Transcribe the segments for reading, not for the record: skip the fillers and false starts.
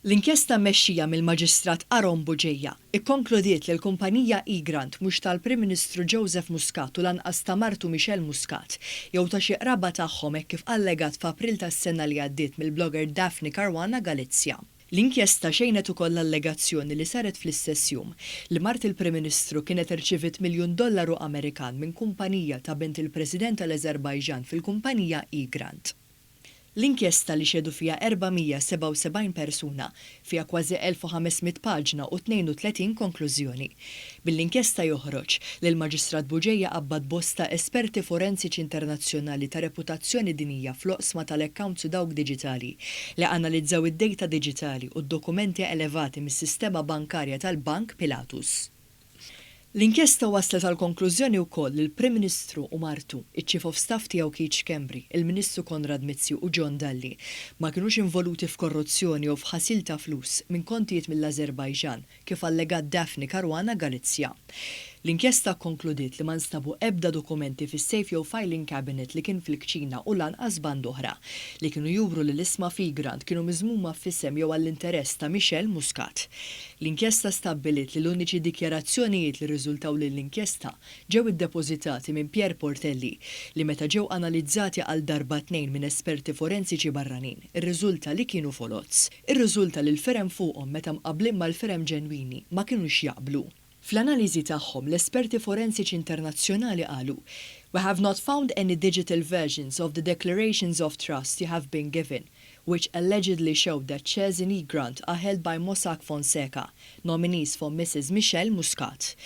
L-inkjesta mmexxija mill-Maġistrat Aron Buġejja ikkonkludiet li l-kumpanija Egrant mhux tal-Prim Ministru Joseph Muscat u lanqas ta' Martu Michelle Muscat jew ta' xi qraba tagħhom hekk kif allegat f'April tas-sena li għaddiet mill-blogger Daphne Caruana Galizia. L-inkjesta xejnet ukoll l-allegazzjoni li saret fl-istess jum li Mart il-Prim Ministru kienet irċivit $1 miljun Amerikan minn kumpanija ta' bint il-President tal-Ażerbajġan fil-kumpanija Egrant. L-inkjesta li xedu fija 477 persuna, fija kważi 1500 paġna u 32 konklużjoni. Bil-inkjesta joħroġ li l-Maġistrat Buġejja qabbad bosta esperti forensiċi internazzjonali ta' reputazzjoni dinija fl-oqsma tal-accounts u dawk diġitali li analizzaw id-dejta diġitali u d-dokumenti elevati mis-sistema bankarja tal-Bank Pilatus. L-inkjesta waslet għal konklużjoni wkoll li l-Prim Ministru u Martu, iċ-Chief of Staff tiegħu Keith Kembri, il-Ministru Konrad Mhix u John Dalli ma kinux involuti f'korruzzjoni u f'ħasil ta' flus minn kontijiet mill-Ażerbajġan kif allegat Daphne Caruana Galizia. L-inkjesta konkludiet li ma nstabu ebda dokumenti fis-safe jew filing cabinet li kien fil-kċina u lanqas band oħra li kienu juru li l-isma f'Egrant kienu miżmuma f'isem jew għall-interess ta' Michelle Muscat. L-inkjesta stabbilit li l-uniċi dikjarazzjonijiet li riżultaw lill-inkjesta ġew iddepożitati minn Pierre Portelli li meta ġew analizzati għal darba tnejn minn esperti forensiċi barranin, ir-riżulta li kienu folozz. Ir-riżulta li l-firem fuqhom meta mqabblin mal-firem ġenwini ma kinux jaqblu. Fl-analiżi tagħhom l-esperti forensiċi internazzjonali qalu "We have not found any digital versions of the declarations of trust you have been given, which allegedly showed that shares in Egrant are held by Mossack Fonseca, nominees for Mrs. Michelle Muscat."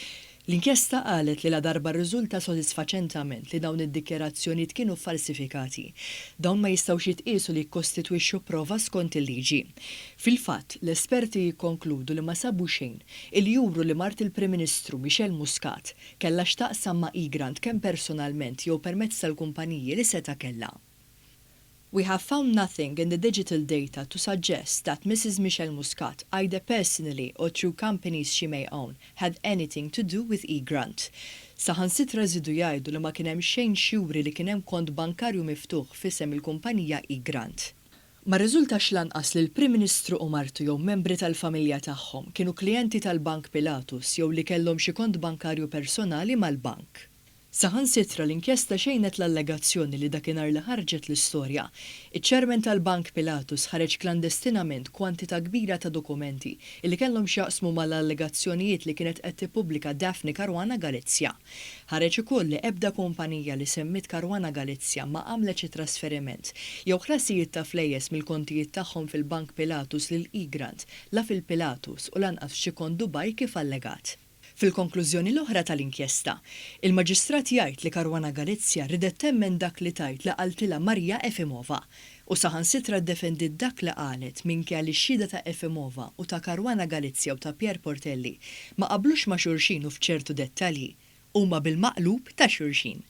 L-inkjesta qalet li la darba rriżulta sodisfaċentament li dawn id-dikjarazzjonijiet kienu falsifikati. Dawn ma jistgħux jitqiesu li jikkostitwixxu prova skont il-liġi. Fil-fatt, l-esperti jikkonkludu li ma sabu xejn li juru li Mart il-Prim Ministru Michelle Muscat kellha x'taqsam ma' Egrant kemm personalment jew permezz tal-kumpaniji li seta' kellha. "We have found nothing in the digital data to suggest that Mrs. Michelle Muscat, either personally or through companies she may own, had anything to do with Egrant." Saħansitra żidu jgħidu li ma kien hemm xejn xjuri li kien hemm kont bankarju miftuħ f'isem il-kumpanija Egrant. Ma rriżultax lanqas li l-Prim Ministru u Martu jew membri tal-familja tagħhom kienu klijenti tal-Bank Pilatus jew li kellhom xi kont bankarju personali mal-bank. Saħansitra l-inkjesta xejnet l-allegazzjoni li dakinhar li ħarġet l-istorja. Iċ-ċermen tal-Bank Pilatus ħareġ klandestinament kwantità kbira ta' dokumenti li kellhom x'jaqsmu mal-allegazzjonijiet li kienet qed tippubblika Daphne Caruana Galizia. Ħareġ ukoll li ebda kumpanija li semmit Caruana Galizia ma għamlet xi trasferiment jew ħlasijiet ta' flejjes mill-kontijiet tagħhom fil-Bank Pilatus lil Egrant la fil-Pilatus u lanqas f'xi kont Dubai kif allegat. Fil-konklużjoni l-oħra tal-inkjesta, il-Maġistrat jgħid li Caruana Galizia ridet temmen dak li tajt li qaltilha Maria Efimova u saħansitra ddefendiet dak li qalet minkejja li x-xhieda ta' Efimova u ta' Caruana Galizia u ta' Pierre Portelli ma qablux ma' xulxin u f'ċertu dettalji huma bil-maqlub ta' xulxin.